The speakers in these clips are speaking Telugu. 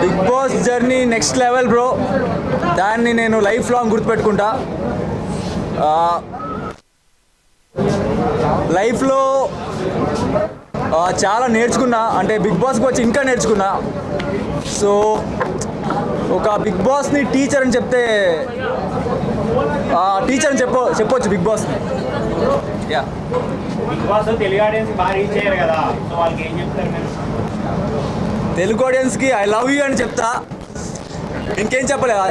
Big Boss journey next level bro. దాన్ని నేను లైఫ్ లాంగ్ గుర్తుపెట్టుకుంటా. లైఫ్లో చాలా నేర్చుకున్నా, అంటే బిగ్ బాస్కి వచ్చి ఇంకా నేర్చుకున్నా. సో ఒక బిగ్ బాస్ని టీచర్ అని చెప్తే టీచర్ అని చెప్పొచ్చు బిగ్ బాస్ని. Yeah, Bigg Boss Telugu audience బాగా రీచ్ అయ్యారు కదా, సో వాళ్ళకి ఏం చెప్తారు మీరు? తెలుగు ఆడియన్స్కి ఐ లవ్ యూ అని చెప్తా. ఇంకేం చెప్పలేదు,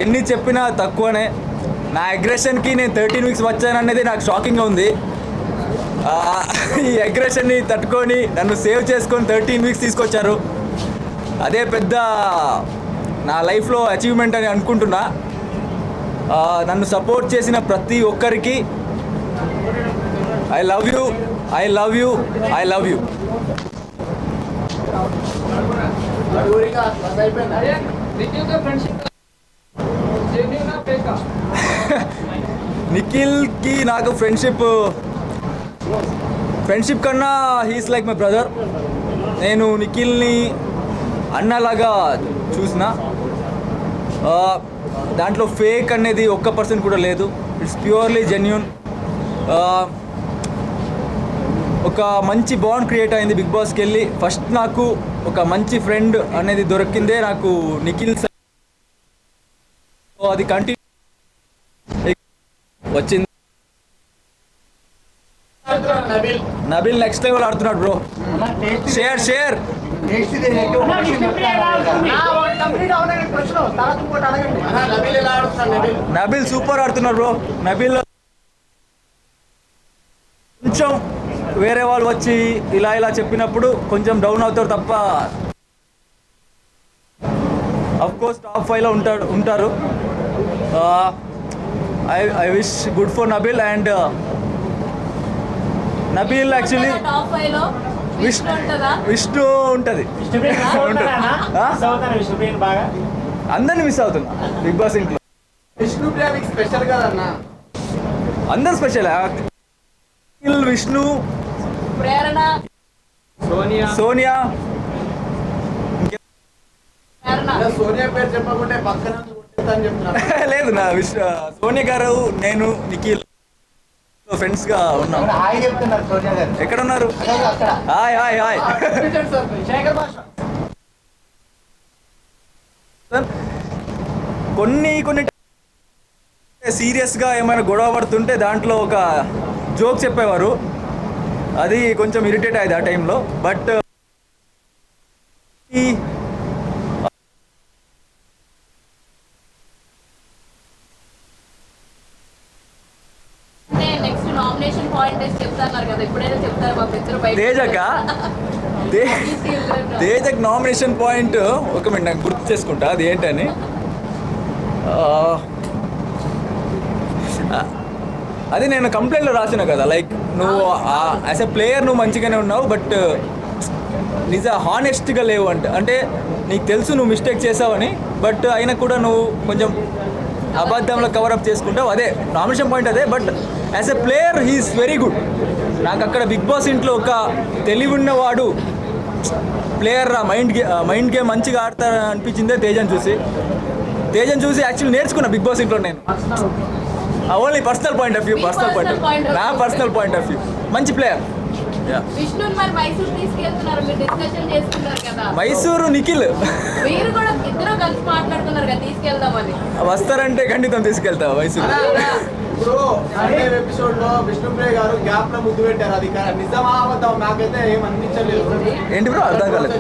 ఎన్ని చెప్పినా తక్కువనే. నా అగ్రెషన్కి నేను 13 వీక్స్ వచ్చాననేది నాకు షాకింగ్గా ఉంది. ఈ అగ్రెషన్ని తట్టుకొని నన్ను సేవ్ చేసుకొని 13 వీక్స్ తీసుకొచ్చారు. అదే పెద్ద నా లైఫ్లో అచీవ్మెంట్ అని అనుకుంటున్నా. నన్ను సపోర్ట్ చేసిన ప్రతి ఒక్కరికి I love you, I love you, I love you. నిఖిల్కి నాకు ఫ్రెండ్షిప్ కన్నా హీస్ లైక్ మై బ్రదర్. నేను నిఖిల్ని అన్నలాగా చూసిన. దాంట్లో ఫేక్ అనేది 1% కూడా లేదు. It's purely genuine. ఒక మంచి బాండ్ క్రియేట్ అయింది బిగ్ బాస్కి వెళ్ళి. ఫస్ట్ నాకు ఒక మంచి ఫ్రెండ్ అనేది దొరికిందే నాకు నిఖిల్. అది కంటిన్యూ వచ్చింది. నబిల్ నెక్స్ట్ లెవెల్ ఆడుతున్నాడు బ్రో. షేర్ నబిల్ సూపర్ ఆడుతున్నాడు బ్రో. నబిల్ కొంచెం వేరే వాళ్ళు వచ్చి ఇలా చెప్పినప్పుడు కొంచెం డౌన్ అవుతారు తప్ప, అఫ్ కోర్స్ టాప్ 5లో ఉంటారు. I wish good for Nabil. And Nabil actually Vishnu ఉంటుంది. అందరిని మిస్ అవుతున్నా బిగ్ బాస్ ఇంట్లో. అందరు స్పెషల్. విష్ణు, సోనియా. లేదు, నా సోనియా గారు నేను నిఖిల్ ఫ్రెండ్స్గా ఉన్నాం. ఎక్కడ ఉన్నారు? Hi hi hi. కొన్ని సీరియస్గా ఏమైనా గొడవ పడుతుంటే దాంట్లో ఒక జోక్ చెప్పేవారు. అది కొంచెం ఇరిటేట్ అయ్యేది ఆ టైంలో. బట్ తేజక్ నామినేషన్ పాయింట్ ఒక మినిట్ నాకు గుర్తు చేసుకుంటా అది ఏంటని. అది నేను కంప్లైంట్లో రాసిన కదా, లైక్ నువ్వు యాజ్ ఎ ప్లేయర్ నువ్వు మంచిగానే ఉన్నావు, బట్ హానెస్ట్గా లేవు అంటే నీకు తెలుసు నువ్వు మిస్టేక్ చేసావని, బట్ అయినా కూడా నువ్వు కొంచెం అబద్ధంలో కవరప్ చేసుకుంటావు. అదే నామినేషన్ పాయింట్ అదే. But as a player he's very good. నాకు అక్కడ బిగ్ బాస్ ఇంట్లో ఒక తెలివి ఉన్నవాడు ప్లేయర్ మైండ్ గేమ్ మంచిగా ఆడతారు అనిపించిందే తేజను చూసి యాక్చువల్లీ నేర్చుకున్నా బిగ్ బాస్ ఇంట్లో నేను. Only personal point of view, నా పర్సనల్ పాయింట్ ఆఫ్ వ్యూ. మంచి ప్లేయర్. మైసూరు నిఖిల్ వస్తారంటే ఖండితం తీసుకెళ్తా మైసూరు. ఇప్పుడు ఎపిసోడ్ లో విష్ణుప్రియ గారు గ్యాప్ లో ముద్దు పెట్టారు. అది నిజమా అబద్ధం నాకైతే ఏం అనిపించలేదు. ఏంటి బ్రో అర్థం కాలేదు.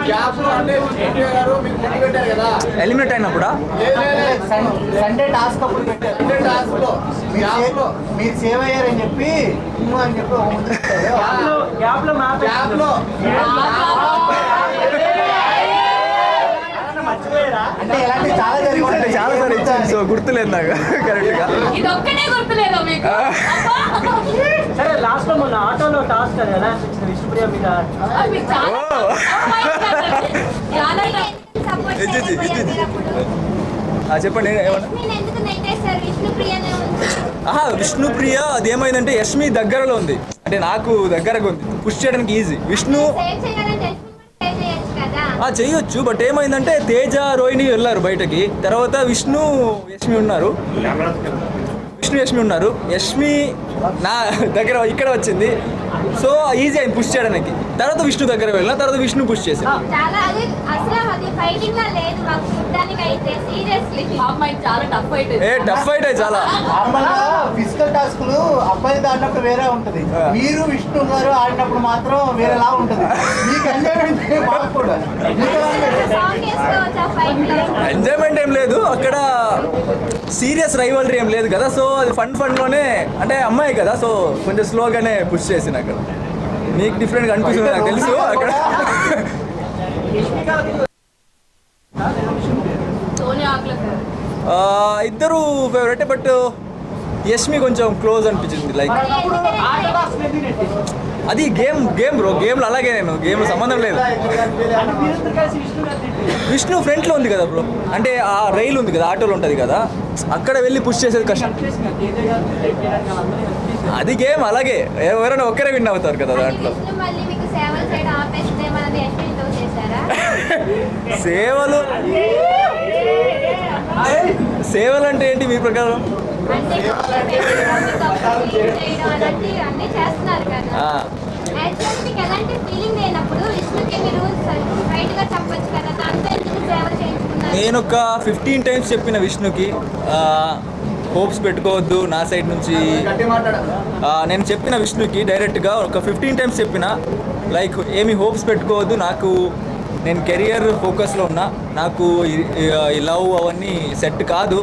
గ్యాప్ లో అంటే విష్ణుప్రియ గారు మీకు ముద్దు పెట్టారు కదా, ఎలిమినేట్ అయినప్పుడా? సండే టాస్క్ అప్పుడు పెట్టారు. సండే టాస్క్ లో మీరు సేవ్ అయ్యారని చెప్పి అని చెప్పి అంటే ఇలాంటి చాలా జరిగింది. చాలా సార్ ఇచ్చాను, సో గుర్తులేదు నాకు కరెక్ట్గా. సరే లాస్ట్ లో మొన్న ఆటోలో టాస్క్ అది ఎలా అనిపించింది విష్ణుప్రియ మీద? చెప్పండి ఏమన్నా. విష్ణుప్రియ అది ఏమైందంటే యష్మి దగ్గరలో ఉంది, అంటే నాకు దగ్గరగా ఉంది, పుష్ చేయడానికి ఈజీ. విష్ణు చేయొచ్చు, బట్ ఏమైందంటే తేజ రోహిణి వెళ్ళారు బయటకి, తర్వాత విష్ణు యష్మి ఉన్నారు. యష్మి నా దగ్గర ఇక్కడ వచ్చింది, సో ఈజీ అయింది పుష్ చేయడానికి. తర్వాత విష్ణు దగ్గర వెళ్ళిన తర్వాత విష్ణు పుష్ చేసి చాలా అది అసలు అది ఫైటింగ్ లా లేదు మాకు చూడడానికి అయితే సీరియస్లీ అమ్మాయి చాలా టఫ్ ఫైట్ టఫ్ ఫైట్ అయ్యి చాలా. నార్మల్గా ఫిజికల్ టాస్క్లు అబ్బాయిలు ఆడినప్పుడు వేరే ఉంటుంది, మీరు విష్ణు గారు ఆడినప్పుడు మాత్రం వేరేలా ఉంటుంది. మీకు ఎంజాయ్మెంట్ మాకు కూడా సాంగ్ వేసుకోవచ్చు ఆ ఫైట్ లో. ఎంజాయ్మెంట్ ఏం లేదు అక్కడ, సీరియస్ రైవల్రీ ఏం లేదు కదా, సో అది ఫన్లోనే అంటే అమ్మాయి కదా, సో కొంచెం స్లోగానే పుష్ చేసిన అక్కడ. మీకు డిఫరెంట్గా అనిపిస్తుంది నాకు తెలుసు అక్కడ. ఇద్దరు ఫేవరెట్, బట్ యష్మి కొంచెం క్లోజ్ అనిపించింది. లైక్ అది గేమ్ బ్రో, గేమ్లో అలాగే నేను గేమ్ సంబంధం లేదు. విష్ణు ఫ్రంట్లో ఉంది కదా బ్రో, అంటే ఆ రైలు ఉంది కదా, ఆటోలో ఉంటుంది కదా, అక్కడ వెళ్ళి పుష్ చేసేది కష్టం. అది గేమ్ అలాగే, ఎవరైనా ఒక్కరే విన్ అవుతారు కదా దాంట్లో. మళ్ళీ మీకు సేవల సైడ్ ఆపేస్తే మనది ఎస్పీతో చేశారా? సేవలు అంటే ఏంటి మీ ప్రకారం? అంటే అన్నీ చేస్తున్నారు కదా. యాక్చువల్లీ మీకు ఎలాంటి ఫీలింగ్ లేనప్పుడు విష్ణుకి మీరు రైట్ గా చెప్పొచ్చు కదా, దాంతో ఎందుకు సేవ చేయించుకున్నారు? నేను ఒక 15 times చెప్పిన విష్ణుకి హోప్స్ పెట్టుకోవద్దు నా సైడ్ నుంచి. నేను చెప్పిన విష్ణుకి డైరెక్ట్గా ఒక 15 times చెప్పిన, లైక్ ఏమి హోప్స్ పెట్టుకోవద్దు, నేను కెరియర్ ఫోకస్లో ఉన్నా, నాకు ఈ లవ్ అవన్నీ సెట్ కాదు,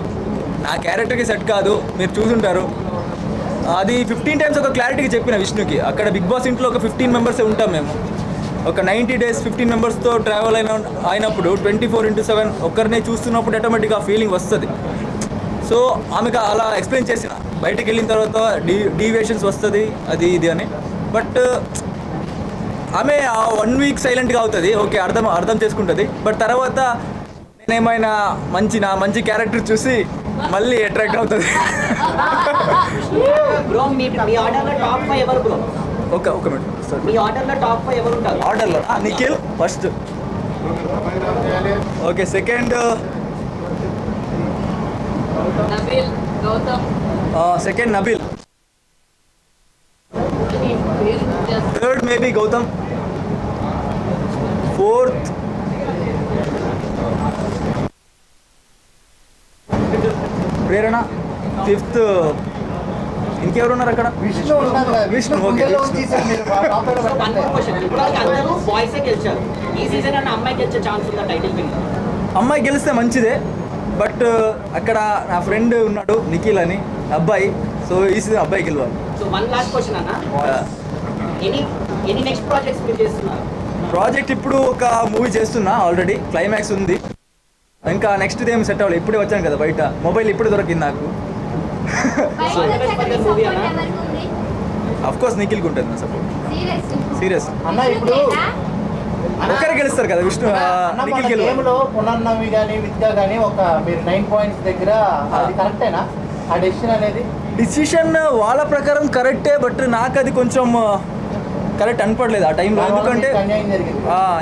నా క్యారెక్టర్కి సెట్ కాదు, మీరు చూసుంటారు. అది 15 times ఒక క్లారిటీకి చెప్పిన విష్ణుకి. అక్కడ బిగ్ బాస్ ఇంట్లో ఒక 15 members ఉంటాం మేము, ఒక 90 days 15 membersతో ట్రావెల్ అయినప్పుడు 24/7 ఒక్కరినే చూస్తున్నప్పుడు ఆటోమేటిక్గా ఫీలింగ్ వస్తుంది. సో ఆమెకు అలా ఎక్స్ప్లెయిన్ చేసిన, బయటకు వెళ్ళిన తర్వాత డీవియేషన్స్ వస్తుంది అది ఇది అని. బట్ ఆమె 1 week సైలెంట్గా అవుతుంది, ఓకే అర్థం చేసుకుంటుంది. బట్ తర్వాత నేనేమైనా నా మంచి క్యారెక్టర్ చూసి మళ్ళీ అట్రాక్ట్ అవుతుంది. బ్రో మీ ఆర్డర్లో టాప్ 5 ఎవరు బ్రో? ఒక మినిట్ సార్. మీ ఆర్డర్లో టాప్ 5 ఎవరు ఉంటారు? ఆర్డర్లో Nikhil first, okay second Nabeel, Gautam, second Nabeel, third maybe Gautam, fourth Prerana, fifth ఇంకెవరు ఉన్నారు అక్కడ? విష్ణు ఉన్నారు కదా, విష్ణు, ఓకే. గుండెలో తీసి మీరు టాప్ లో వన్ మోర్ క్వశ్చన్, ఇప్పుడు అందరూ బాయ్సే గెలిచారు, ఈ సీజన్ అన్న అమ్మాయి గెలిచే ఛాన్స్ ఉందా టైటిల్ విన్? అమ్మాయి గెలిస్తే మంచిదే, బట్ అక్కడ నా ఫ్రెండ్ ఉన్నాడు నిఖిల్ అని అబ్బాయి, సో ఈ సీజన్ అబ్బాయి గెలవాలి. సో వన్ లాస్ట్ క్వశ్చన్ అన్న, ఎనీ నెక్స్ట్ ప్రాజెక్ట్స్ మీరు చేస్తున్నారు? ప్రాజెక్ట్ ఇప్పుడు ఒక మూవీ చేస్తున్నా, ఆల్రెడీ క్లైమాక్స్ ఉంది, ఇంకా నెక్స్ట్ ఏం సెట్ అవ్వాలి. ఇప్పుడే వచ్చాను కదా బయట, మొబైల్ ఇప్పుడు దొరికింది నాకు. అఫ్ కోర్స్ నిఖిల్కి ఉంటుంది నా సపోర్ట్, సీరియస్. అన్న ఇప్పుడు ఒక్కరే గెలుస్తారు కదా విష్ణు, నిఖిల్ గెలువాలి. గేమ్లో పునర్నవి కానీ విద్య కానీ ఒక మీరు 9 points దగ్గర, అది కరెక్టేనా ఆ డెసిషన్ అనేది? డిసిషన్ వాళ్ళ ప్రకారం కరెక్టే, బట్ నాకు అది కొంచెం కరెక్ట్ అనిపడలేదు ఆ టైంలో.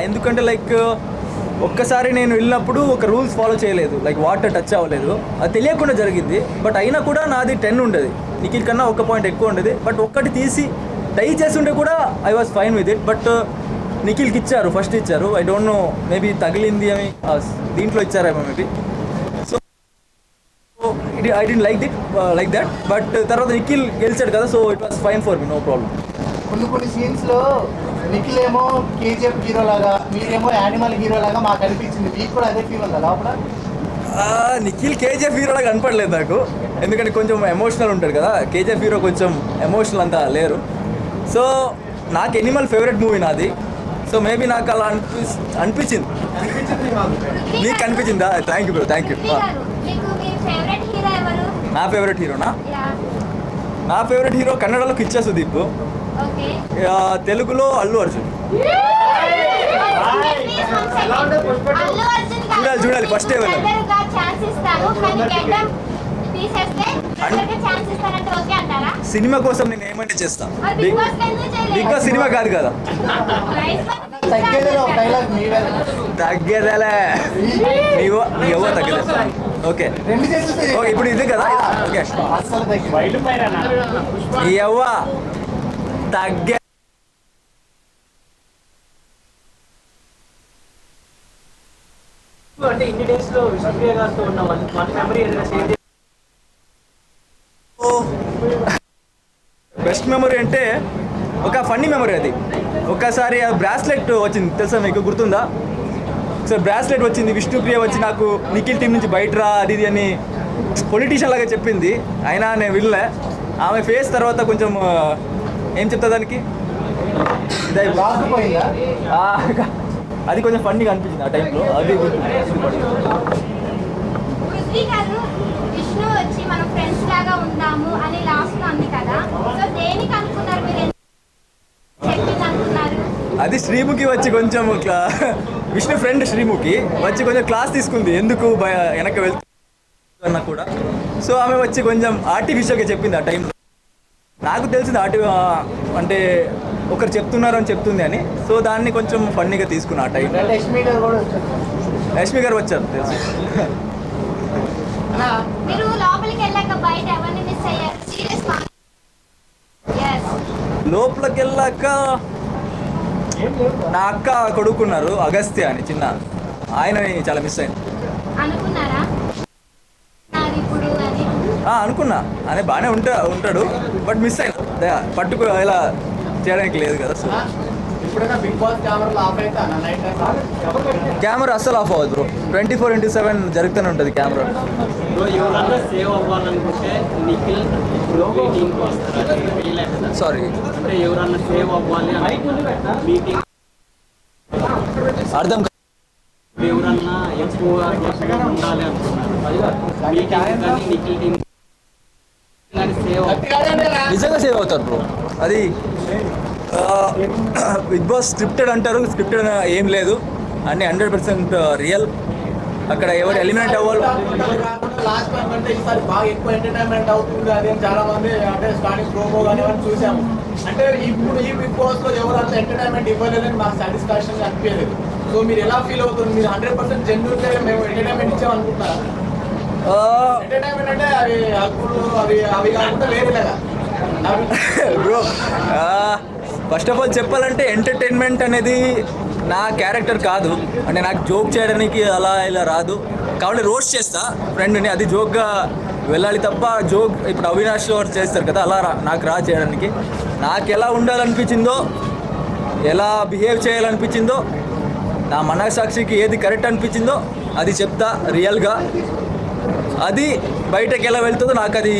ఎందుకంటే లైక్ ఒక్కసారి నేను వెళ్ళినప్పుడు ఒక రూల్స్ ఫాలో చేయలేదు, లైక్ వాటర్ టచ్ అవ్వలేదు, అది తెలియకుండా జరిగింది. బట్ అయినా కూడా నాది 10 ఉండేది, నిఖిల్ కన్నా 1 point ఎక్కువ ఉండేది. బట్ ఒక్కటి తీసి టై చేస్తుంటే కూడా I was fine with it. But నిఖిల్కి ఇచ్చారు, ఫస్ట్ ఇచ్చారు, ఐ డోంట్ నో మేబీ తగిలింది అని దీంట్లో ఇచ్చారేమో maybe. So I don't like that, but తర్వాత నిఖిల్ గెలిచాడు కదా, so it was fine for me, no problem. కొన్ని సీన్స్లో నిఖిల్ ఏమో కేజీఎఫ్ హీరో లాగా, మీరేమో యానిమల్ హీరో లాగా మాకు అనిపించింది. మీకు కూడా అదే ఫీల్ ఉందా లోపల? నిఖిల్ కేజీఎఫ్ హీరో లాగా కనపడలేదు నాకు, ఎందుకంటే కొంచెం ఎమోషనల్ ఉంటాడు కదా, కేజీఎఫ్ హీరో కొంచెం ఎమోషనల్ అంతా లేరు. సో నాకు ఎనిమల్ ఫేవరెట్ మూవీ నాది, సో మేబీ నాకు అలా అనిపించింది. నీకు అనిపించిందా? Thank you bro, thank you. నా ఫేవరెట్ హీరోనా? నా ఫేవరెట్ హీరో కన్నడలో కిచ్చా సుదీప్, తెలుగులో అల్లు అర్జున్. చూడాలి ఫస్ట్ డే వెళ్ళాలి. సినిమా కోసం నేను ఏమంటే చేస్తాను, బిగ్ బాస్ సినిమా కాదు కదా. తగ్గేదేలో ఒక డైలాగ్ మీవే. తగ్గేదేలే నీవు ఎవో తగ్గేదే. ఓకే రెండు చేస్తే ఓకే ఇప్పుడు ఇది కదా ఓకే అస్సలు తగ్గి ఎవ్వ తగ్గే అంటే ఇన్ని డేస్ లో విష్ణుప్రియ గారితో ఉన్న మన మెమరీ ఏదైనా షేర్ చేసి బెస్ట్ మెమరీ అంటే ఒక ఫన్నీ మెమరీ అది. ఒకసారి ఆ బ్రాస్లెట్ వచ్చింది తెలుసా మీకు, గుర్తుందా? సో బ్రాస్లెట్ వచ్చింది, విష్ణుప్రియ వచ్చి నాకు నిఖిల్ టీం నుంచి బయట రా అది ఇది అని పొలిటీషియన్ లాగా చెప్పింది. అయినా నేను వినలే. ఆమె ఫేస్ తర్వాత కొంచెం ఏం చెప్తా దానికి రాకపోయిందా? ఆ, అది కొంచెం ఫన్నీగా అనిపించింది ఆ టైంలో. అది పృథ్వీ గారు విష్ణు వచ్చి మనం ఫ్రెండ్స్ లాగా ఉందాము అని లాస్ట్ లో అంది కదా, సో దేనికి అనుకున్నారు మీరు, చెప్పింది అనుకున్నారు? అది శ్రీముఖి వచ్చి కొంచెం విష్ణు ఫ్రెండ్ శ్రీముఖి వచ్చి కొంచెం క్లాస్ తీసుకుంది ఎందుకు వెనక్కి వెళ్తున్నా కూడా. సో ఆమె వచ్చి కొంచెం ఆర్టిఫిషియల్గా చెప్పింది ఆ టైంలో. నాకు తెలిసింది అంటే ఒకరు చెప్తున్నారు అని చెప్తుంది అని. సో దాన్ని కొంచెం ఫన్నీగా తీసుకున్నా ఆ టైంలో. లక్ష్మి గారు కూడా వచ్చారు. లక్ష్మి గారు వచ్చారు తెలుసు. మీరు లోపలికి వెళ్ళాక బయట ఎవరిని మిస్ అయ్యారు? సీరియస్ లోపలికి వెళ్ళాక నా అక్క కొడుకున్నారు అగస్త్య అని చిన్న, ఆయనని చాలా మిస్ అయింది. అనుకున్నారా ఇప్పుడు అని? అనుకున్నా అనే బాగానే ఉంటాడు బట్ మిస్ అయినా పట్టుకు ఇలా చేయడానికి లేదు కదా. సో ఇప్పుడైనా బిగ్ బాస్ కెమెరాలో ఆఫ్ అయితే నైట్ కెమెరా అస్సలు ఆఫ్ అవ్వదు బ్రో. 24/7 జరుగుతూనే ఉంటుంది కెమెరా. ఎవరన్నా సేవ్ అవ్వాలనుకుంటే నిఖిల్ టీంకి వస్తారు. సారీ అంటే ఎవరన్నా సేవ్ అవ్వాలి మీటింగ్ అర్థం ఎవరన్నా ఎక్కువ ఉండాలి అనుకున్నారు మీటింగ్ కానీ నిఖిల్ టీం కానీ సేవ్ నిజంగా సేవ్ అవుతారు బ్రో. అది బిగ్ బాస్ స్క్రిప్టెడ్ అంటారు, స్క్రిప్టెడ్ ఏం లేదు, అన్నీ 100% రియల్. అక్కడ ఎవరు ఎలిమినేట్ అవ్వాలి. లాస్ట్ టైం అంటే ఈసారి బాగా ఎక్కువ ఎంటర్టైన్మెంట్ అవుతుంది అది అని చాలా మంది అంటే స్టార్టింగ్ ప్రోమో కానీ చూసాము. అంటే ఇప్పుడు ఈ బిగ్ బాస్ లో ఎవరంతా ఎంటర్టైన్మెంట్ ఇవ్వలేదని నాకు సాటిస్ఫాక్షన్ అనిపించలేదు. సో మీరు ఎలా ఫీల్ అవుతుంది? మీరు 100% జెన్యూన్గా మేము ఎంటర్టైన్మెంట్ ఇచ్చామనుకుంటున్నారా? ఎంటర్టైన్మెంట్ అంటే అవి హక్కులు అవి కాకుండా వేరేలాగా బ్రో ఫస్ట్ ఆఫ్ ఆల్ చెప్పాలంటే ఎంటర్టైన్మెంట్ అనేది నా క్యారెక్టర్ కాదు. అంటే నాకు జోక్ చేయడానికి అలా ఇలా రాదు. కాబట్టి రోస్ట్ చేస్తా ఫ్రెండ్ని, అది జోక్గా వెళ్ళాలి తప్ప జోక్ ఇప్పుడు అవినాష్ చేస్తారు కదా అలా నాకు రా చేయడానికి. నాకు ఎలా ఉండాలనిపించిందో, ఎలా బిహేవ్ చేయాలనిపించిందో, నా మనసాక్షికి ఏది కరెక్ట్ అనిపించిందో అది చెప్తా రియల్గా. అది బయటకు ఎలా వెళ్తుందో నాకు అది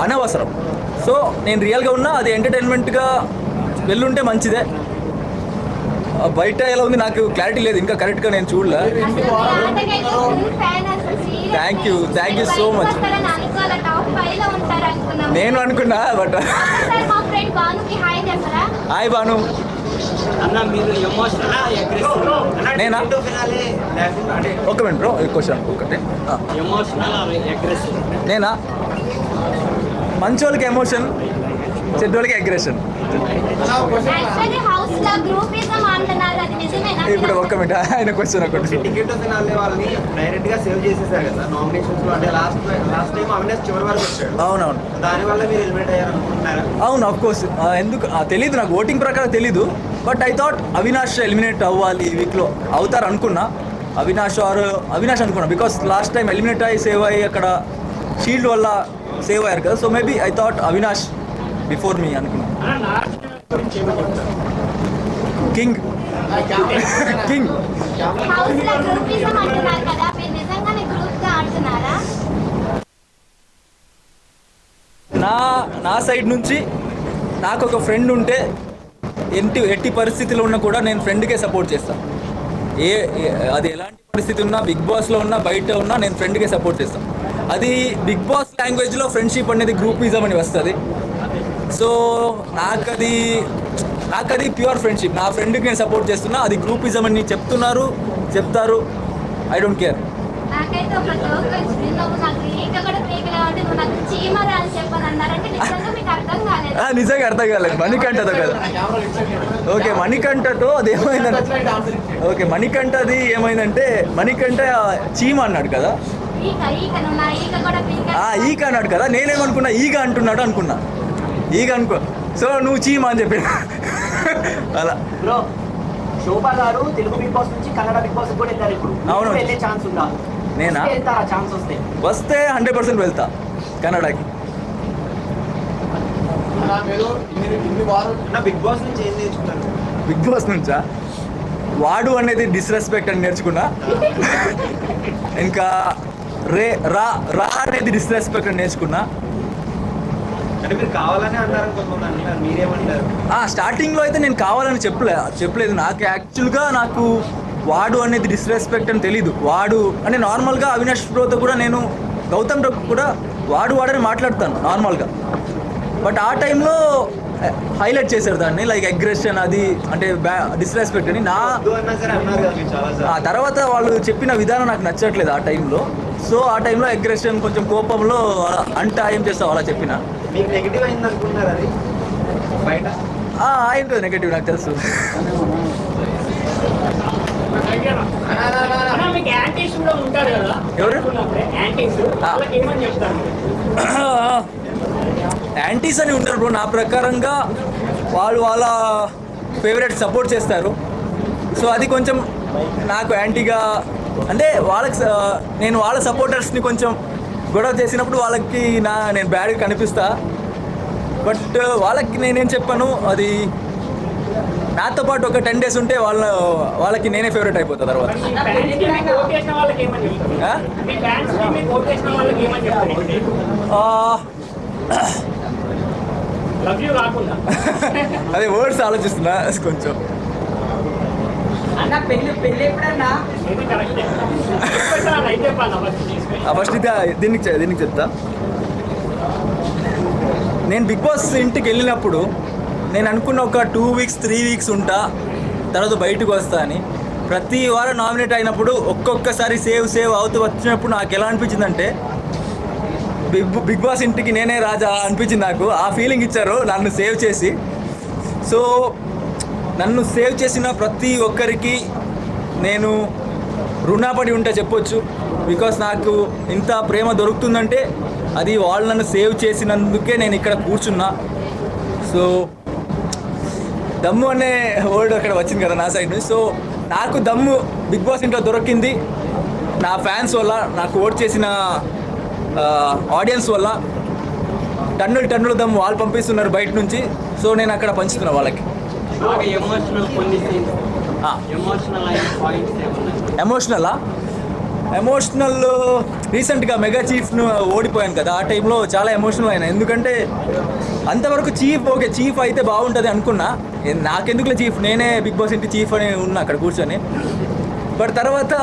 అనవసరం. సో నేను రియల్గా ఉన్నా, అది ఎంటర్టైన్మెంట్గా వెళ్ళుంటే మంచిదే. బయట ఎలా ఉంది నాకు క్లారిటీ లేదు, ఇంకా కరెక్ట్గా నేను చూడలే. Thank you so much. నేను అనుకున్నా బట్ హాయ్ బాను. అన్న మీరు ఎమోషనల్ నేనా? ఒక మినిట్ బ్రో, క్వశ్చన్ ఒకటే. ఎమోషనల్ అగ్రెసివ్ నేనా? మంచోళ్ళకి ఎమోషన్, చెడ్డోళ్ళకి అగ్రెషన్. ఇప్పుడు ఒక్క మినిట్ ఆయన క్వశ్చన్ ఒకటి. టికెట్ తినాలి వాళ్ళని డైరెక్ట్ గా సేవ్ చేసేసారు కదా నామినేషన్స్ లో. అంటే లాస్ట్ టైం అవినాష్ చివరి వరకు వచ్చాడు. అవునవును. దానివల్ల మీరు ఎలిమినేట్ అయ్యారనుకుంటున్నారా? అవును ఆఫ్ కోర్స్. ఎందుకు తెలీదు, నాకు ఓటింగ్ ప్రకారం తెలీదు. But I thought Avinash eliminate అవ్వాలి ఈ వీక్లో, అవుతారు అనుకున్నా. అవినాష్ అనుకున్నా బికాస్ లాస్ట్ టైం ఎలిమినేట్ అయ్యి సేవ్ అయ్యి అక్కడ షీల్డ్ వల్ల సేవ్ అయ్యారు కదా. So maybe I thought Avinash before me అనుకున్నా. కింగ్ కింగ్ నా సైడ్ నుంచి నాకు ఒక ఫ్రెండ్ ఉంటే ఎట్టి పరిస్థితిలో ఉన్నా కూడా నేను ఫ్రెండ్కే సపోర్ట్ చేస్తాను. అది ఎలాంటి పరిస్థితి ఉన్నా, బిగ్ బాస్లో ఉన్నా బయట ఉన్నా నేను ఫ్రెండ్కే సపోర్ట్ చేస్తాను. అది బిగ్ బాస్ లాంగ్వేజ్లో ఫ్రెండ్షిప్ అనేది గ్రూపిజం అని వస్తుంది. సో నాకు అది ప్యూర్ ఫ్రెండ్షిప్. నా ఫ్రెండ్కి నేను సపోర్ట్ చేస్తున్నా, అది గ్రూపిజం అని చెప్తారు. I don't care. నాకైతే ఒక జోక్ వచ్చింది, నాకు ఈక కూడా పీకలే అంటే నువ్వు నాకు చీమరా అని చెప్పని అన్నారంటే నిజంగా మీకు అర్థం కాలేదు. నిజంగా అర్థం కాలేదు మణికంఠతో కదా. ఓకే మణికంఠతో అది ఏమైందంటే ఓకే మణికంఠది ఏమైందంటే మణికంఠ చీమ అన్నాడు కదా, ఈగ అన్నాడు కదా. నేనేమనుకున్నా ఈగ అంటున్నాడు అనుకున్నా, ఈగ అనుకో. సో నువ్వు చీమ అని చెప్పి అలా. బ్రో శోభా గారు తెలుగు బిగ్ బాస్ నుంచి కన్నడ బిగ్ బాస్ కూడా వెళ్తారు ఇప్పుడు. అవును. వెళ్ళే ఛాన్స్ ఉందా? నేనా? వెళ్తారా ఛాన్స్ వస్తే? వస్తే 100% వెళ్తా కన్నడకి. మీరు ఇన్ని వారం నా బిగ్ బాస్ నుంచి ఏం నేర్చుకున్నారు? బిగ్ బాస్ నుంచా వాడు అనేది డిస్రెస్పెక్ట్ అని నేర్చుకున్నా. ఇంకా రా అనేది డిస్రెస్పెక్ట్ అని నేర్చుకున్నా. అంటే మీరు కావాలని అంటారు కొంతమంది అంటారు, మీరేమంటారు? స్టార్టింగ్లో అయితే నేను కావాలని చెప్పలేదు. నాకు యాక్చువల్గా నాకు వాడు అనేది డిస్రెస్పెక్ట్ అని తెలీదు. వాడు అంటే నార్మల్గా అవినాష్ బ్రోతో కూడా నేను గౌతమ్ బ్రో కూడా వాడని మాట్లాడతాను నార్మల్గా. బట్ ఆ టైంలో హైలైట్ చేశారు దాన్ని, లైక్ అగ్రెషన్ అది అంటే డిస్రెస్పెక్ట్ అని. అన్నా సరే అన్నారు కదా మీరు చాలా ఆ తర్వాత వాళ్ళు చెప్పిన విధానం నాకు నచ్చట్లేదు ఆ టైంలో. సో ఆ టైంలో అగ్రెషన్ కొంచెం కోపంలో అంట ఏం చేస్తావు అలా చెప్పిన. మీకు నెగిటివ్ అయింది అనుకుంటున్నారు అది బయట? అయింటుంది నెగటివ్, నాకు తెలుసు. మీకు యాంటీస్ కూడా ఉంటారు కదా ఎవరు? యాంటీస్ వాళ్ళకి ఏమని చెప్తారు? యాంటీస్ అని ఉంటారు బ్రో. నా ప్రకారంగా వాళ్ళు వాళ్ళ ఫేవరెట్ సపోర్ట్ చేస్తారు. సో అది కొంచెం నాకు యాంటీగా అంటే వాళ్ళకి నేను వాళ్ళ సపోర్టర్స్ని కొంచెం గొడవ చేసినప్పుడు వాళ్ళకి నేను బ్యాడ్గా కనిపిస్తా. బట్ వాళ్ళకి నేనేం చెప్పాను, అది నాతో పాటు ఒక 10 days ఉంటే వాళ్ళకి నేనే ఫేవరెట్ అయిపోతా తర్వాత. అదే వర్డ్స్ ఆలోచిస్తున్నా కొంచెం. ఫస్ట్ దీనికి చెప్తా. నేను బిగ్ బాస్ ఇంటికి వెళ్ళినప్పుడు నేను అనుకున్న ఒక 2 weeks 3 weeks ఉంటా, తర్వాత బయటకు వస్తా అని. ప్రతి వారం నామినేట్ అయినప్పుడు ఒక్కొక్కసారి సేవ్ అవుతూ వచ్చినప్పుడు నాకు ఎలా అనిపించిందంటే బిగ్ బాస్ ఇంటికి నేనే రాజా అనిపించింది నాకు. ఆ ఫీలింగ్ ఇచ్చారు నన్ను సేవ్ చేసి. సో నన్ను సేవ్ చేసిన ప్రతి ఒక్కరికి నేను రుణపడి ఉంటే చెప్పొచ్చు. బికాస్ నాకు ఇంత ప్రేమ దొరుకుతుందంటే అది వాళ్ళు నన్ను సేవ్ చేసినందుకే నేను ఇక్కడ కూర్చున్నా. సో దమ్ము అనే వర్డ్ అక్కడ వచ్చింది కదా నా సైడ్ నుంచి. సో నాకు దమ్ము బిగ్ బాస్ ఇంట్లో దొరికింది నా ఫ్యాన్స్ వల్ల, నాకు ఓట్ చేసిన ఆడియన్స్ వల్ల. టన్నులు దమ్ము వాళ్ళు పంపిస్తున్నారు బయట నుంచి. సో నేను అక్కడ పంచుతున్నా వాళ్ళకి. ఎమోషనల్ రీసెంట్గా మెగా చీఫ్ను ఓడిపోయాను కదా, ఆ టైంలో చాలా ఎమోషనల్ అయినా. ఎందుకంటే అంతవరకు చీఫ్ అయితే బాగుంటుంది అనుకున్నా. నాకెందుకులే చీఫ్, నేనే బిగ్ బాస్ ఇంటి చీఫ్ అని ఉన్నా అక్కడ కూర్చొని. బట్ తర్వాత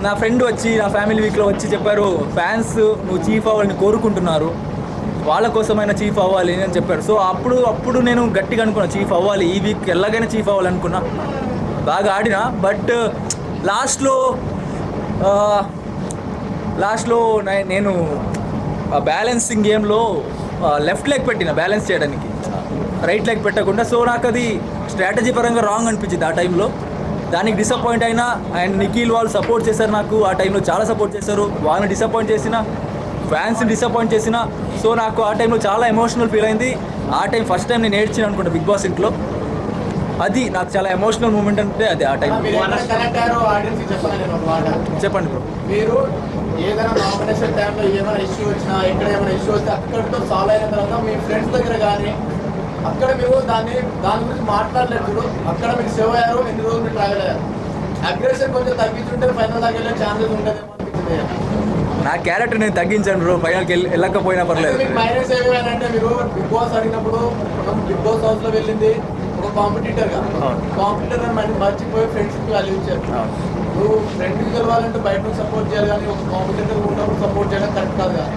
నా ఫ్రెండ్ వచ్చి నా ఫ్యామిలీ వీక్లో వచ్చి చెప్పారు, ఫ్యాన్స్ నువ్వు చీఫ్ అవ్వాలని కోరుకుంటున్నారు, వాళ్ళ కోసమైనా చీఫ్ అవ్వాలి అని చెప్పారు. సో అప్పుడు నేను గట్టిగా అనుకున్నా చీఫ్ అవ్వాలి, ఈ వీక్ ఎలాగైనా చీఫ్ అవ్వాలనుకున్నా. బాగా ఆడినా. బట్ లాస్ట్లో నేను బ్యాలెన్సింగ్ గేమ్లో లెఫ్ట్ లెగ్ పెట్టిన బ్యాలెన్స్ చేయడానికి, రైట్ లెగ్ పెట్టకుండా. సో నాకు అది స్ట్రాటజీ పరంగా రాంగ్ అనిపించింది ఆ టైంలో. దానికి డిసప్పాయింట్ అయినా. అండ్ నిఖిల్ వాళ్ళు సపోర్ట్ చేశారు నాకు ఆ టైంలో, చాలా సపోర్ట్ చేశారు. వాళ్ళని డిసప్పాయింట్ చేసిన, ఫ్యాన్స్ని డిసప్పాయింట్ చేసిన. సో నాకు ఆ టైంలో చాలా ఎమోషనల్ ఫీల్ అయింది. ఆ టైం ఫస్ట్ టైం నేను ఏడ్చాను అనుకుంటా బిగ్ బాస్ ఇంట్లో. అది నాకు చాలా ఎమోషనల్ మూమెంట్ అంటే అది ఆ టైం. చెప్పండి బ్రో. మీరు ఏదైనా నామినేషన్ టైంలో ఏమైనా ఇష్యూ వచ్చినా, ఎక్కడ ఏమైనా ఇష్యూ వస్తే అక్కడితో సాల్వ్ అయిన తర్వాత మీ ఫ్రెండ్స్ దగ్గర కానీ అక్కడ మీరు దాని గురించి మాట్లాడలేదు. అక్కడ మీరు సేవ్ అయ్యారు, ఎన్ని రోజులు మీరు ట్రావెల్ అయ్యారు. అగ్రెషన్ కొంచెం తగ్గించుంటే ఫైనల్ దాకా వెళ్ళే ఛాన్సెస్ ఉంటుందేమో అనిపించింది. నా క్యారెక్టర్ నేను తగ్గించాను బ్రో, ఫైనల్కి వెళ్ళకపోయినా పర్లేదు. మైనస్ ఏమైందంటే మీరు బిగ్ బాస్ అడిగినప్పుడు బిగ్ బాస్ హౌస్ లో వెళ్ళింది ఒక కాంపిటీటర్ గా, కాంపిటీటర్ మర్చిపోయి ఫ్రెండ్స్ కి వాల్యూ ఇచ్చారు. నువ్వు ఫ్రెండ్ కి గెలవాలంటే బయట నుంచి సపోర్ట్ చేయాలి, కానీ ఒక కాంపిటీటర్ ఉన్నప్పుడు సపోర్ట్ చేయడం కరెక్ట్ కాదు కదా.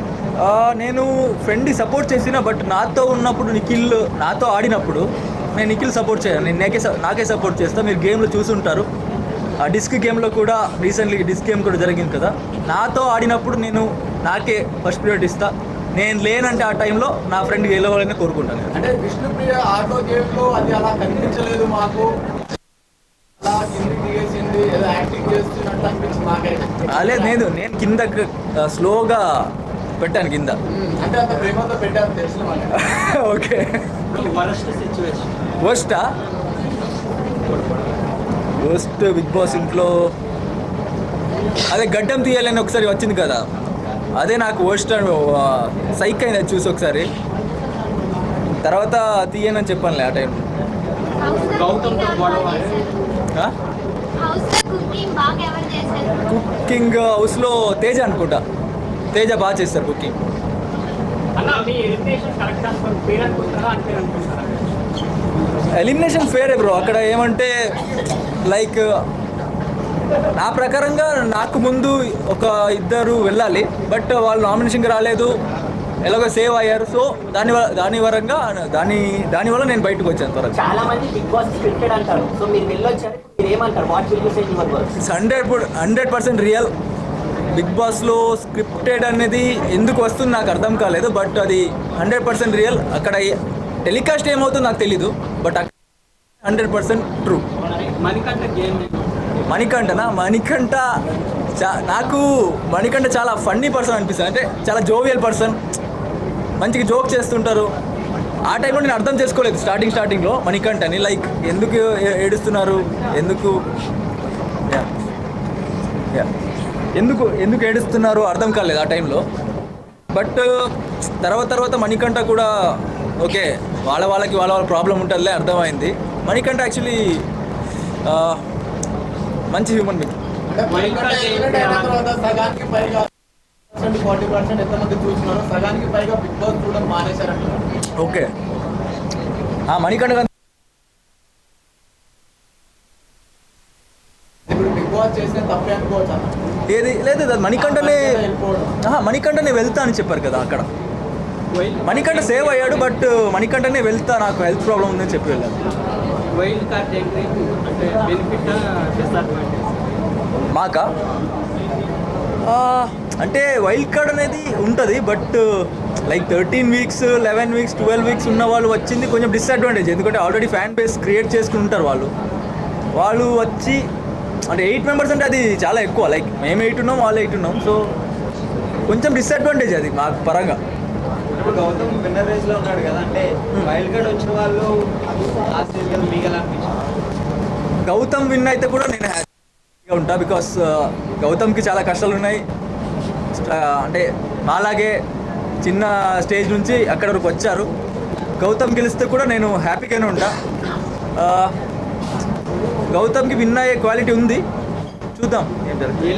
నేను ఫ్రెండ్ని సపోర్ట్ చేసిన, బట్ నాతో ఉన్నప్పుడు నిఖిల్ నాతో ఆడినప్పుడు నేను నిఖిల్ సపోర్ట్ చేయను, నేను నాకే సపోర్ట్ చేస్తాను. మీరు గేమ్లో చూసుంటారు, ఆ డిస్క్ గేమ్లో కూడా రీసెంట్లీ డిస్క్ గేమ్ కూడా జరిగింది కదా. నాతో ఆడినప్పుడు నేను నాకే ఫస్ట్ ప్రియారిటీ ఇస్తా. నేను లేనంటే ఆ టైంలో నా ఫ్రెండ్ గెలవాలని కోరుకుంటాను. అంటే విష్ణుప్రియ ఆటో గేమ్ లో అది అలా కనిపించలేదు మాకు, అలా కిందికి దిగేసింది, ఏదో యాక్టింగ్ చేస్తున్నట్టు అనిపించింది నాకైతే. నేను కింద స్లోగా పెట్టాను కింద. అంటే అంత ప్రేమతో పెట్టారు తెలిసిన వాళ్ళు. ఓకే. వర్స్టా? వర్స్ట్ బిగ్ బాస్ ఇంట్లో అదే గడ్డం తీయాలని ఒకసారి వచ్చింది కదా, అదే నాకు వర్స్ట్ సైక్ అయింది అది చూసి ఒకసారి. తర్వాత తీయనని చెప్పానులే ఆ టైం. కుకింగ్ హౌస్లో తేజ అనుకుంటా, తేజ బాగా చేస్తారు కుకింగ్. Elimination Phere bro. అక్కడ ఏమంటే లైక్ నా ప్రకారంగా నాకు ముందు ఒక ఇద్దరు వెళ్ళాలి, బట్ వాళ్ళు నామినేషన్కి రాలేదు, ఎలాగో సేవ్ అయ్యారు. సో దానివల్ల నేను బయటకు వచ్చాను త్వరగా. చాలా మంది బిగ్ బాస్ స్క్రిప్టెడ్ అంటారు, సో మీరు వెళ్ళొచ్చారు, మీరు ఏమంటారు? What will you say your words? 100% real. Bigg బాస్లో స్క్రిప్టెడ్ అనేది ఎందుకు వస్తుంది నాకు అర్థం కాలేదు, బట్ అది 100% రియల్. అక్కడ టెలికాస్ట్ ఏమవుతుందో నాకు తెలీదు, బట్ 100% ట్రూ. నాకు మణికంఠ చాలా ఫన్నీ పర్సన్ అనిపిస్తుంది. అంటే చాలా జోవియల్ పర్సన్, మంచిగా జోక్ చేస్తుంటారు. ఆ టైంలో నేను అర్థం చేసుకోలేదు స్టార్టింగ్లో మణికంఠని, లైక్ ఎందుకు ఏడుస్తున్నారు, ఎందుకు ఏడుస్తున్నారు అర్థం కాలేదు ఆ టైంలో. బట్ తర్వాత మణికంఠ కూడా ఓకే, వాళ్ళకి వాళ్ళ ప్రాబ్లం ఉంటుందిలే, అర్థమైంది. మణికంఠ యాక్చువల్లీ మంచి హ్యూమన్ బీయింగ్. సగానికి పైగా 40% ఎంతమంది చూస్తున్నారు, సగానికి పైగా బిగ్ బాస్ చూడడం మానేశారంటారు. ఓకే, మణికంఠ ఇప్పుడు బిగ్ బాస్ చేసిన తప్పే అనుకోవచ్చు. ఏది లేదు, మణికంఠనే వెళ్తా అని చెప్పారు కదా అక్కడ. మణికంఠ సేవ్ అయ్యాడు, బట్ మణికంఠనే వెళ్తా, నాకు హెల్త్ ప్రాబ్లం ఉందని చెప్పి వెళ్ళాను. మాకా అంటే వైల్డ్ కార్డ్ అనేది ఉంటుంది, but like 13 weeks 11 weeks 12 weeks ఉన్న వాళ్ళు వచ్చింది కొంచెం డిసడ్వాంటేజ్. ఎందుకంటే ఆల్రెడీ ఫ్యాన్ బేస్ క్రియేట్ చేసుకుని ఉంటారు వాళ్ళు వచ్చి, అంటే 8 మెంబర్స్ అంటే అది చాలా ఎక్కువ. లైక్ మేము 8 ఉన్నాం, వాళ్ళు 8 ఉన్నాం, సో కొంచెం డిసడ్వాంటేజ్ అది మాకు పరంగా. ఇప్పుడు గౌతమ్ విన్నర్ రేస్ లో ఉన్నాడు కదా, అంటే వైల్డ్ కార్డ్ వచ్చిన వాళ్ళు ఆ స్టేజ్ మీకు ఎలా అనిపించింది? గౌతమ్ విన్ అయితే కూడా నేను హ్యాపీగా ఉంటా, బికాస్ గౌతమ్కి చాలా కష్టాలు ఉన్నాయి. అంటే మాలాగే చిన్న స్టేజ్ నుంచి అక్కడ వరకు వచ్చారు. గౌతమ్ గెలిస్తే కూడా నేను హ్యాపీగానే ఉంటా. గౌతమ్కి విన్ అయ్యే క్వాలిటీ ఉంది, చూద్దాం ఏం జరుగుతుంది.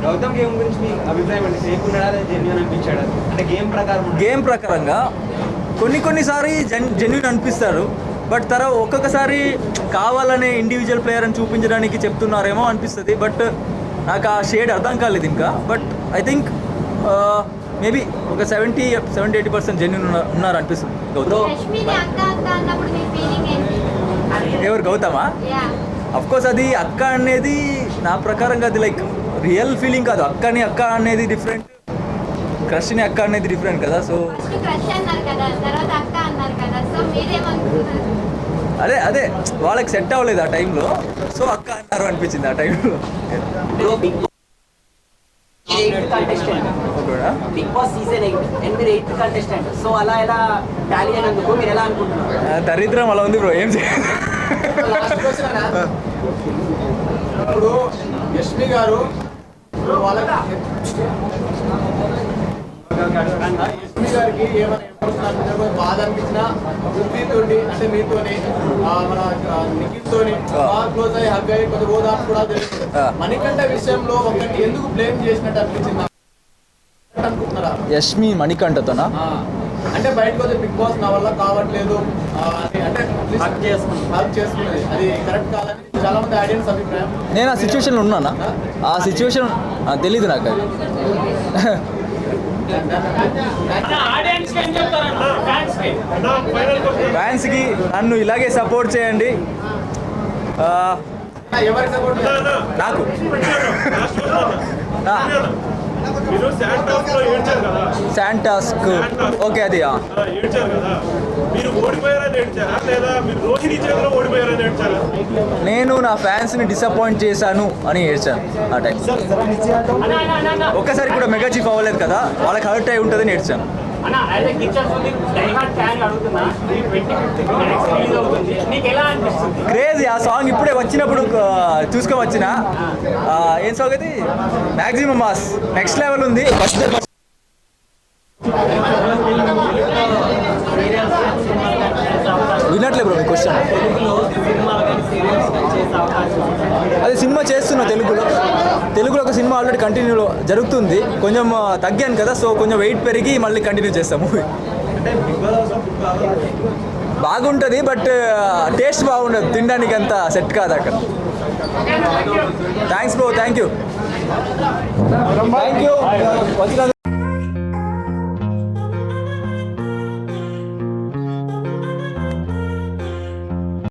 గౌతమ్ గేమ్ గురించి మీ అభిప్రాయం అంటే సేఫ్ ఉన్నాడా, జెన్యూన్ అనిపించాడు? అంటే గేమ్ ప్రకారంగా కొన్నిసారి జెన్యూన్ అనిపిస్తారు, బట్ ఒక్కొక్కసారి కావాలనే ఇండివిజువల్ ప్లేయర్ అని చూపించడానికి చెప్తున్నారేమో అనిపిస్తుంది. బట్ నాకు ఆ షేడ్ అర్థం కాలేదు ఇంకా. బట్ ఐ థింక్ మేబీ ఒక 70-80% జెన్యూన్ ఉన్నారు అనిపిస్తుంది గౌతమ్. ఎవరు గౌతమా? అఫ్కోర్స్ అది అక్క అనేది నా ప్రకారంగా అది లైక్ రియల్ ఫీలింగ్ కాదు. అక్క అనేది డిఫరెంట్, క్రష్ని అక్క అనేది డిఫరెంట్ కదా. సో అదే వాళ్ళకి సెట్ అవ్వలేదు ఆ టైంలో, సో అక్క అన్నారు అనిపించింది ఆ టైంలో. Bigg Boss season 8 contestant, so అలా ఎలా టాలీ అయినందుకు మీరు ఎలా అనుకుంటున్నారు? దరిద్రం అలా ఉంది బ్రో, ఏం చేయాలి. ఇప్పుడు యష్మి గారు వాళ్ళకి యష్మి గారికి ఏమైనా ఎమోషన్ అనిపించినా, బాధ అనిపించినా వృత్తితోటి అంటే మీతోని మన నిఖిల్తోని బాగా క్లోజ్ అయ్యి హగ్ అయ్యి కొంచెం ఓదార్పు కూడా తెలుస్తుంది. మణికంఠ విషయంలో ఒకటి ఎందుకు బ్లేమ్ చేసినట్టు అనిపించింది అనుకుంటున్నారా? యష్మి మణికంఠతోనా? అంటే బయటకు వచ్చే బిగ్ బాస్ నా వల్ల కావట్లేదు అంటే హక్ చేసుకున్నది అది కరెక్ట్ కాదని చాలా మంది ఆడియన్స్ అభిప్రాయం. నేను ఆ సిచ్యువేషన్లో ఉన్నానా? ఆ సిచ్యువేషన్ తెలీదు నాకు. అది ఫ్యాన్స్కి నన్ను ఇలాగే సపోర్ట్ చేయండి. ఎవరికి సపోర్ట్? నాకు మీరు శాంటాస్లో ఏడ్చారు కదా, శాంటాస్క్ ఓకే అది ఏడ్చారు కదా, మీరు ఓడిపోయారని ఏడ్చారా లేదా మీరు రోహిణి చేతిలో ఓడిపోయారని ఏడ్చారా? నేను నా ఫ్యాన్స్ని డిసప్పాయింట్ చేశాను అని ఏడ్చాను ఆ టైం. ఒక్కసారి కూడా మెగా చీఫ్ అవ్వలేదు కదా, వాళ్ళకి హర్ట్ అయి ఉంటుందని ఏడ్చాను. అన్న యాజ్ ఎ కిచెన్ ఉంది డైహార్డ్ ఫ్యాన్ అడుగుతున్నా, ఈ 25th మ్యాక్స్ రిలీజ్ అవుతుంది, నీకు ఎలా అనిపిస్తుంది? క్రేజీ ఆ సాంగ్ ఇప్పుడే వచ్చినప్పుడు చూసుకొని వచ్చిన ఏం సాంగ్ అది మ్యాక్సిమం మాస్ నెక్స్ట్ లెవెల్ ఉంది. ఫస్ట్ వినట్లే బ్రో మీ క్వశ్చన్. అదే సినిమా చేస్తున్నా తెలుగులో ఒక సినిమా ఆల్రెడీ కంటిన్యూ జరుగుతుంది. కొంచెం తగ్గాను కదా, సో కొంచెం వెయిట్ పెరిగి మళ్ళీ కంటిన్యూ చేస్తాం మూవీ. అంటే బిగ్ బాస్ బాగుంటుంది బట్ టేస్ట్ బాగుండదు, తినడానికి అంత సెట్ కాదు అక్కడ. థ్యాంక్స్ బ్రో, థ్యాంక్ యూ వచ్చినందుకు.